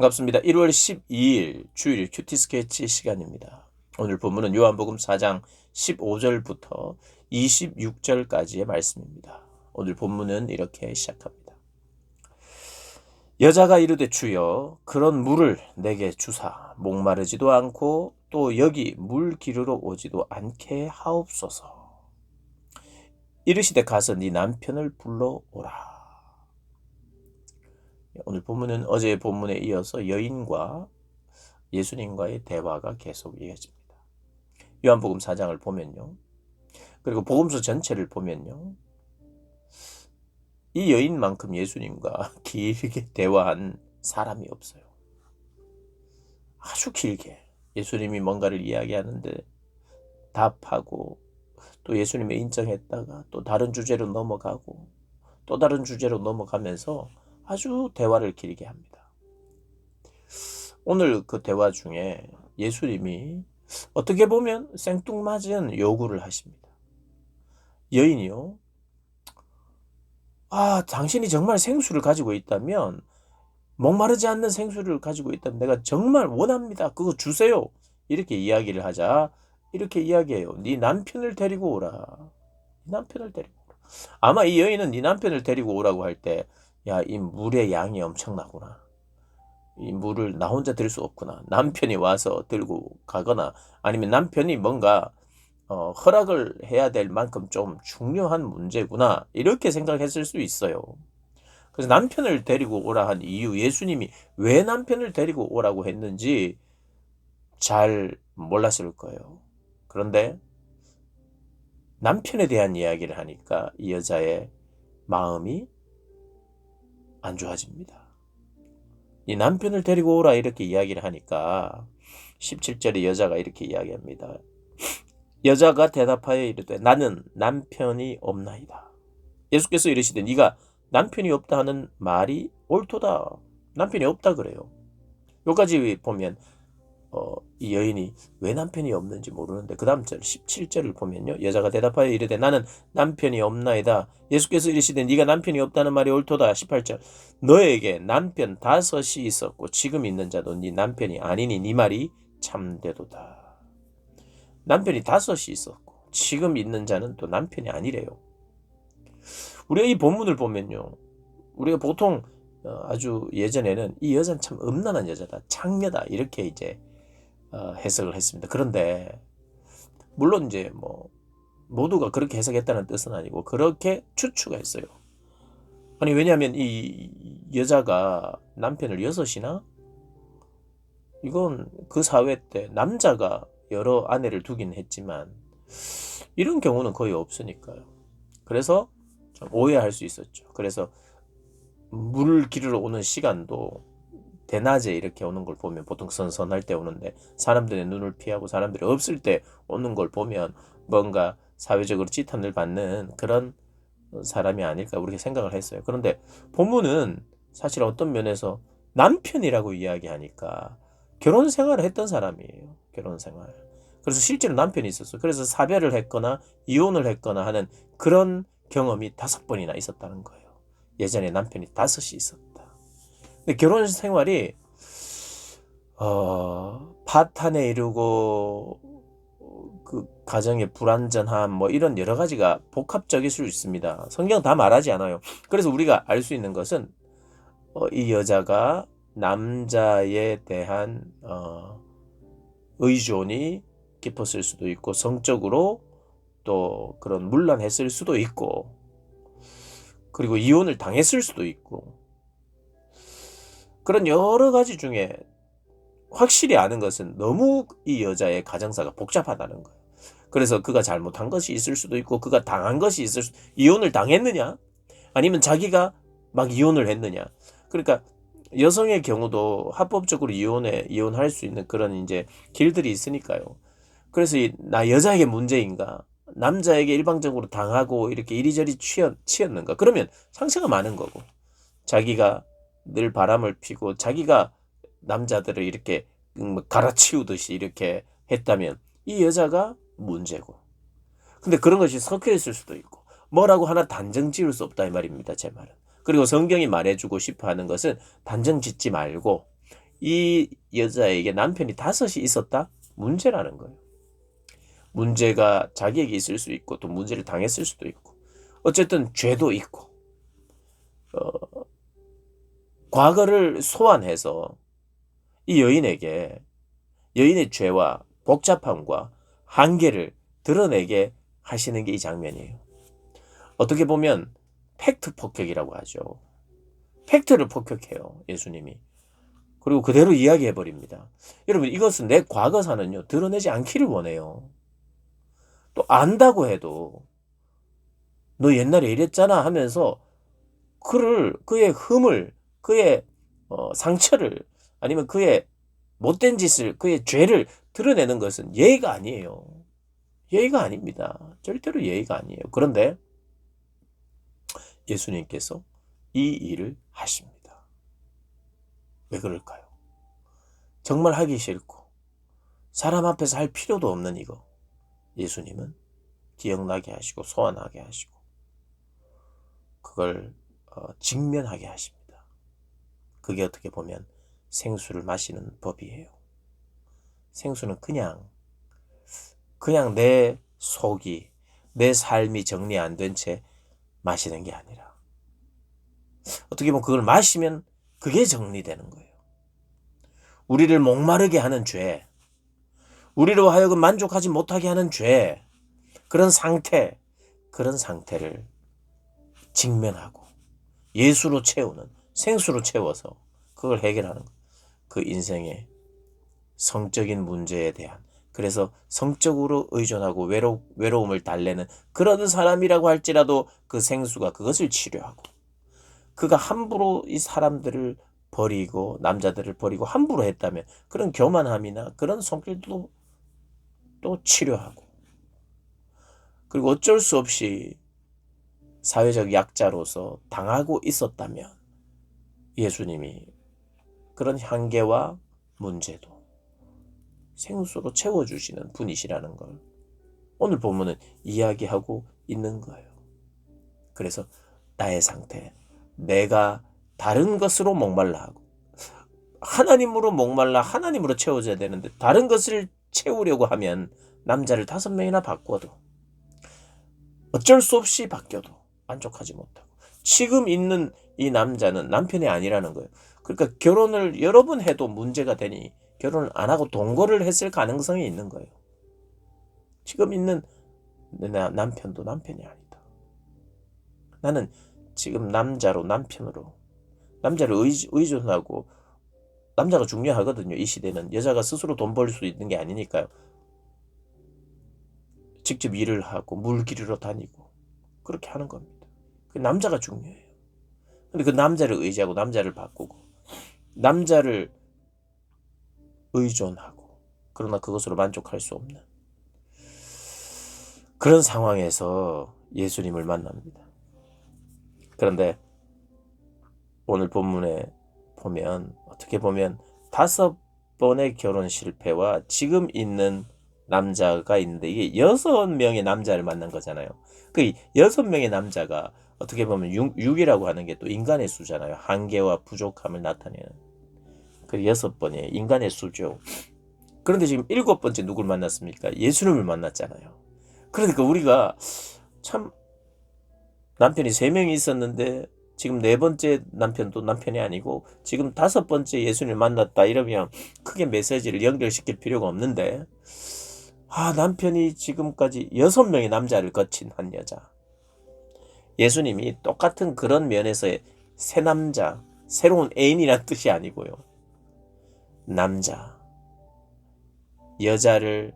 반갑습니다. 1월 12일 주일 큐티 스케치 시간입니다. 오늘 본문은 요한복음 4장 15절부터 26절까지의 말씀입니다. 오늘 본문은 이렇게 시작합니다. 여자가 이르되 주여 그런 물을 내게 주사 목마르지도 않고 또 여기 물 기르러 오지도 않게 하옵소서. 이르시되 가서 네 남편을 불러오라. 오늘 본문은 어제의 본문에 이어서 여인과 예수님과의 대화가 계속 이어집니다. 요한복음 4장을 보면요. 그리고 복음서 전체를 보면요. 이 여인만큼 예수님과 길게 대화한 사람이 없어요. 아주 길게 예수님이 뭔가를 이야기하는데 답하고 또 예수님을 인정했다가 또 다른 주제로 넘어가고 또 다른 주제로 넘어가면서 아주 대화를 길게 합니다. 오늘 그 대화 중에 예수님이 어떻게 보면 생뚱맞은 요구를 하십니다. 여인이요. 당신이 정말 생수를 가지고 있다면, 목마르지 않는 생수를 가지고 있다면 내가 정말 원합니다. 그거 주세요. 이렇게 이야기를 하자. 이렇게 이야기해요. 네 남편을 데리고 오라. 네 남편을 데리고 오라. 아마 이 여인은 네 남편을 데리고 오라고 할 때, 야, 이 물의 양이 엄청나구나. 이 물을 나 혼자 들 수 없구나. 남편이 와서 들고 가거나 아니면 남편이 뭔가 허락을 해야 될 만큼 좀 중요한 문제구나. 이렇게 생각했을 수 있어요. 그래서 남편을 데리고 오라 한 이유, 예수님이 왜 남편을 데리고 오라고 했는지 잘 몰랐을 거예요. 그런데 남편에 대한 이야기를 하니까 이 여자의 마음이 안 좋아집니다. 이 남편을 데리고 오라 이렇게 이야기를 하니까 17절에 여자가 이렇게 이야기합니다. 여자가 대답하여 이르되 나는 남편이 없나이다. 예수께서 이르시되 네가 남편이 없다 하는 말이 옳도다. 남편이 없다 그래요. 여기까지 보면 이 여인이 왜 남편이 없는지 모르는데 그 다음 절 17절을 보면요. 여자가 대답하여 이르되 나는 남편이 없나이다. 예수께서 이르시되 네가 남편이 없다는 말이 옳도다. 18절 너에게 남편 5이 있었고 지금 있는 자도 네 남편이 아니니 네 말이 참되도다. 남편이 5이 있었고 지금 있는 자는 또 남편이 아니래요. 우리가 이 본문을 보면요. 우리가 보통 아주 예전에는 이 여자는 참 음란한 여자다. 창녀다. 이렇게 이제 해석을 했습니다. 그런데 물론 이제 모두가 그렇게 해석했다는 뜻은 아니고 그렇게 추측했어요. 아니 왜냐하면 이 여자가 남편을 6이나 이건 그 사회 때 남자가 여러 아내를 두긴 했지만 이런 경우는 거의 없으니까요. 그래서 좀 오해할 수 있었죠. 그래서 물 기르러 오는 시간도 대낮에 이렇게 오는 걸 보면 보통 선선할 때 오는데 사람들의 눈을 피하고 사람들이 없을 때 오는 걸 보면 뭔가 사회적으로 지탄을 받는 그런 사람이 아닐까 우리가 생각을 했어요. 그런데 본문은 사실 어떤 면에서 남편이라고 이야기하니까 결혼 생활을 했던 사람이에요. 결혼 생활. 그래서 실제로 남편이 있었어요. 그래서 사별을 했거나 이혼을 했거나 하는 그런 경험이 5번이나 있었다는 거예요. 예전에 남편이 5이 있었다. 근데 결혼 생활이 파탄에 이르고 그 가정의 불완전함 이런 여러 가지가 복합적일 수 있습니다. 성경 다 말하지 않아요. 그래서 우리가 알 수 있는 것은 이 여자가 남자에 대한 의존이 깊었을 수도 있고 성적으로 또 그런 문란했을 수도 있고 그리고 이혼을 당했을 수도 있고 그런 여러 가지 중에 확실히 아는 것은 너무 이 여자의 가정사가 복잡하다는 거예요. 그래서 그가 잘못한 것이 있을 수도 있고 그가 당한 것이 있을 수 이혼을 당했느냐 아니면 자기가 막 이혼을 했느냐. 그러니까 여성의 경우도 합법적으로 이혼할 수 있는 그런 이제 길들이 있으니까요. 그래서 나 여자에게 문제인가 남자에게 일방적으로 당하고 이렇게 이리저리 치였는가 그러면 상처가 많은 거고 자기가 늘 바람을 피고 자기가 남자들을 이렇게 갈아치우듯이 이렇게 했다면 이 여자가 문제고 근데 그런 것이 섞여 있을 수도 있고 뭐라고 하나 단정 지을 수 없다 이 말입니다. 제 말은. 그리고 성경이 말해주고 싶어 하는 것은 단정 짓지 말고 이 여자에게 남편이 5이 있었다? 문제라는 거예요. 문제가 자기에게 있을 수 있고 또 문제를 당했을 수도 있고 어쨌든 죄도 있고 과거를 소환해서 이 여인에게 여인의 죄와 복잡함과 한계를 드러내게 하시는 게 이 장면이에요. 어떻게 보면 팩트 폭격이라고 하죠. 팩트를 폭격해요. 예수님이. 그리고 그대로 이야기해버립니다. 여러분 이것은 내 과거사는요 드러내지 않기를 원해요. 또 안다고 해도 너 옛날에 이랬잖아 하면서 그의 흠을 그의 상처를 아니면 그의 못된 짓을 그의 죄를 드러내는 것은 예의가 아니에요. 예의가 아닙니다. 절대로 예의가 아니에요. 그런데 예수님께서 이 일을 하십니다. 왜 그럴까요? 정말 하기 싫고 사람 앞에서 할 필요도 없는 이거 예수님은 기억나게 하시고 소환하게 하시고 그걸 직면하게 하십니다. 그게 어떻게 보면 생수를 마시는 법이에요. 생수는 그냥 내 속이 내 삶이 정리 안 된 채 마시는 게 아니라 어떻게 보면 그걸 마시면 그게 정리되는 거예요. 우리를 목마르게 하는 죄, 우리로 하여금 만족하지 못하게 하는 죄, 그런 상태를 직면하고 예수로 채우는, 생수로 채워서 그걸 해결하는 그 인생의 성적인 문제에 대한, 그래서 성적으로 의존하고 외로움을 달래는 그런 사람이라고 할지라도 그 생수가 그것을 치료하고, 그가 함부로 이 사람들을 버리고 남자들을 버리고 함부로 했다면 그런 교만함이나 그런 성질도 또 치료하고, 그리고 어쩔 수 없이 사회적 약자로서 당하고 있었다면 예수님이 그런 한계와 문제도 생수로 채워주시는 분이시라는 걸 오늘 본문은 이야기하고 있는 거예요. 그래서 나의 상태, 내가 다른 것으로 목말라 하고 하나님으로 목말라 하나님으로 채워져야 되는데 다른 것을 채우려고 하면 남자를 5명이나 바꿔도 어쩔 수 없이 바뀌어도 만족하지 못하고 지금 있는 이 남자는 남편이 아니라는 거예요. 그러니까 결혼을 여러 번 해도 문제가 되니 결혼을 안 하고 동거를 했을 가능성이 있는 거예요. 지금 있는 남편도 남편이 아니다. 나는 지금 남자로 남편으로 남자를 의존하고 남자가 중요하거든요. 이 시대는 여자가 스스로 돈 벌 수 있는 게 아니니까요. 직접 일을 하고 물 기르러 다니고 그렇게 하는 겁니다. 그 남자가 중요해요. 근데 그 남자를 의지하고 남자를 바꾸고 남자를 의존하고 그러나 그것으로 만족할 수 없는 그런 상황에서 예수님을 만납니다. 그런데 오늘 본문에 보면 어떻게 보면 5번의 결혼 실패와 지금 있는 남자가 있는데 이게 6명의 남자를 만난 거잖아요. 그 6명의 남자가 어떻게 보면 6이라고 하는 게 또 인간의 수잖아요. 한계와 부족함을 나타내는 그 6번의 인간의 수죠. 그런데 지금 7번째 누굴 만났습니까? 예수님을 만났잖아요. 그러니까 우리가 참 남편이 3명이 있었는데 지금 4번째 남편도 남편이 아니고 지금 5번째 예수님을 만났다 이러면 크게 메시지를 연결시킬 필요가 없는데 남편이 지금까지 6명의 남자를 거친 한 여자. 예수님이 똑같은 그런 면에서의 새 남자, 새로운 애인이란 뜻이 아니고요. 남자, 여자를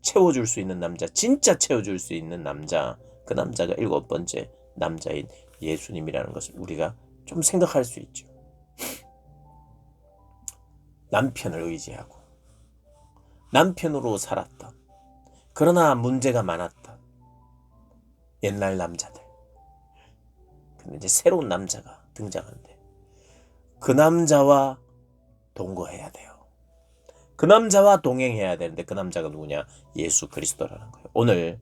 채워줄 수 있는 남자, 진짜 채워줄 수 있는 남자, 그 남자가 7번째 남자인 예수님이라는 것을 우리가 좀 생각할 수 있죠. 남편을 의지하고 남편으로 살았던 그러나 문제가 많았던 옛날 남자들. 근데 이제 새로운 남자가 등장하는데 그 남자와 동거해야 돼요. 그 남자와 동행해야 되는데 그 남자가 누구냐? 예수 그리스도라는 거예요.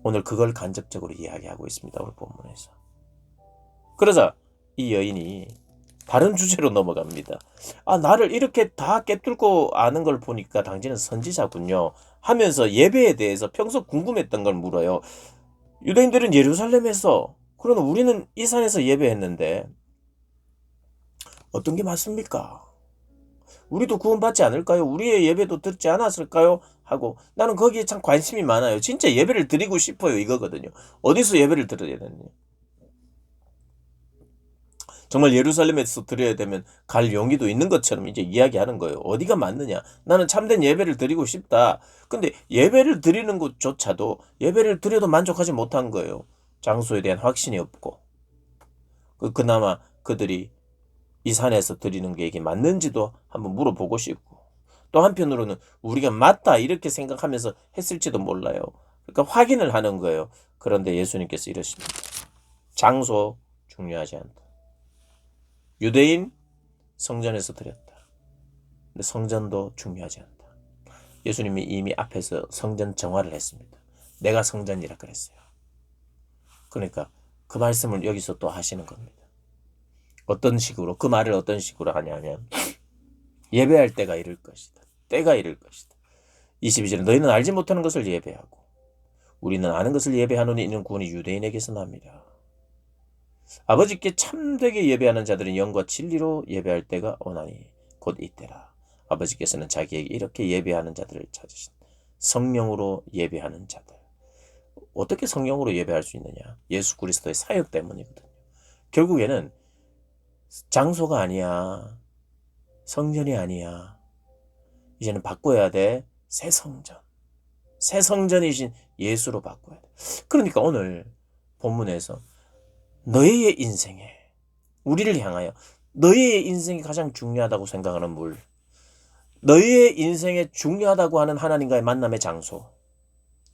오늘 그걸 간접적으로 이야기하고 있습니다. 오늘 본문에서. 그러자 이 여인이 다른 주제로 넘어갑니다. 나를 이렇게 다 깨뚫고 아는 걸 보니까 당신은 선지자군요. 하면서 예배에 대해서 평소 궁금했던 걸 물어요. 유대인들은 예루살렘에서, 그러나 우리는 이 산에서 예배했는데 어떤 게 맞습니까? 우리도 구원받지 않을까요? 우리의 예배도 듣지 않았을까요? 하고 나는 거기에 참 관심이 많아요. 진짜 예배를 드리고 싶어요. 이거거든요. 어디서 예배를 드려야 되느냐. 정말 예루살렘에서 드려야 되면 갈 용의도 있는 것처럼 이제 이야기하는 거예요. 어디가 맞느냐? 나는 참된 예배를 드리고 싶다. 근데 예배를 드리는 것조차도 예배를 드려도 만족하지 못한 거예요. 장소에 대한 확신이 없고. 그나마 그들이 이 산에서 드리는 게 이게 맞는지도 한번 물어보고 싶고. 또 한편으로는 우리가 맞다 이렇게 생각하면서 했을지도 몰라요. 그러니까 확인을 하는 거예요. 그런데 예수님께서 이러십니다. 장소 중요하지 않다. 유대인 성전에서 드렸다. 근데 성전도 중요하지 않다. 예수님이 이미 앞에서 성전 정화를 했습니다. 내가 성전이라 그랬어요. 그러니까 그 말씀을 여기서 또 하시는 겁니다. 어떤 식으로, 그 말을 어떤 식으로 하냐면 예배할 때가 이를 것이다. 때가 이를 것이다. 22절에 너희는 알지 못하는 것을 예배하고 우리는 아는 것을 예배하노니 이는 구원이 유대인에게서 납니다. 아버지께 참되게 예배하는 자들은 영과 진리로 예배할 때가 오나니 곧 이때라. 아버지께서는 자기에게 이렇게 예배하는 자들을 찾으신 성령으로 예배하는 자들. 어떻게 성령으로 예배할 수 있느냐? 예수 그리스도의 사역 때문이거든요. 결국에는 장소가 아니야. 성전이 아니야. 이제는 바꿔야 돼. 새 성전. 새 성전이신 예수로 바꿔야 돼. 그러니까 오늘 본문에서 너희의 인생에, 우리를 향하여 너희의 인생이 가장 중요하다고 생각하는 물, 너희의 인생에 중요하다고 하는 하나님과의 만남의 장소,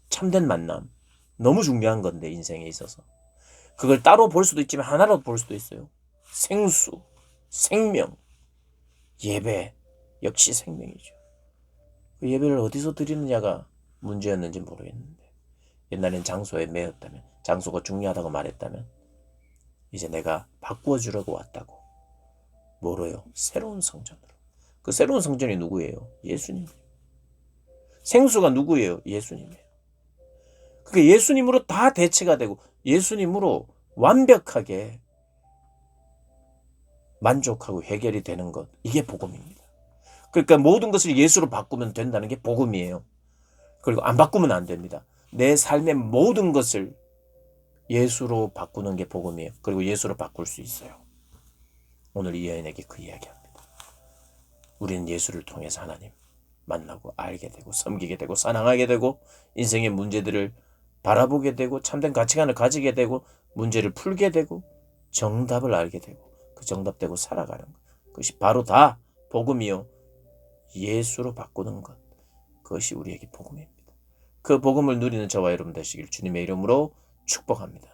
참된 만남, 너무 중요한 건데 인생에 있어서 그걸 따로 볼 수도 있지만 하나로 볼 수도 있어요. 생수, 생명, 예배 역시 생명이죠. 그 예배를 어디서 드리느냐가 문제였는지 모르겠는데 옛날엔 장소에 매였다면, 장소가 중요하다고 말했다면 이제 내가 바꾸어 주려고 왔다고. 뭐로요? 새로운 성전으로. 그 새로운 성전이 누구예요? 예수님이에요. 생수가 누구예요? 예수님이에요. 그게 예수님으로 다 대체가 되고 예수님으로 완벽하게 만족하고 해결이 되는 것. 이게 복음입니다. 그러니까 모든 것을 예수로 바꾸면 된다는 게 복음이에요. 그리고 안 바꾸면 안 됩니다. 내 삶의 모든 것을 예수로 바꾸는 게 복음이에요. 그리고 예수로 바꿀 수 있어요. 오늘 이 여인에게 그 이야기합니다. 우리는 예수를 통해서 하나님 만나고 알게 되고 섬기게 되고 사랑하게 되고 인생의 문제들을 바라보게 되고 참된 가치관을 가지게 되고 문제를 풀게 되고 정답을 알게 되고 그 정답되고 살아가는 것. 그것이 바로 다 복음이요. 예수로 바꾸는 것. 그것이 우리에게 복음입니다. 그 복음을 누리는 저와 여러분 되시길 주님의 이름으로 축복합니다.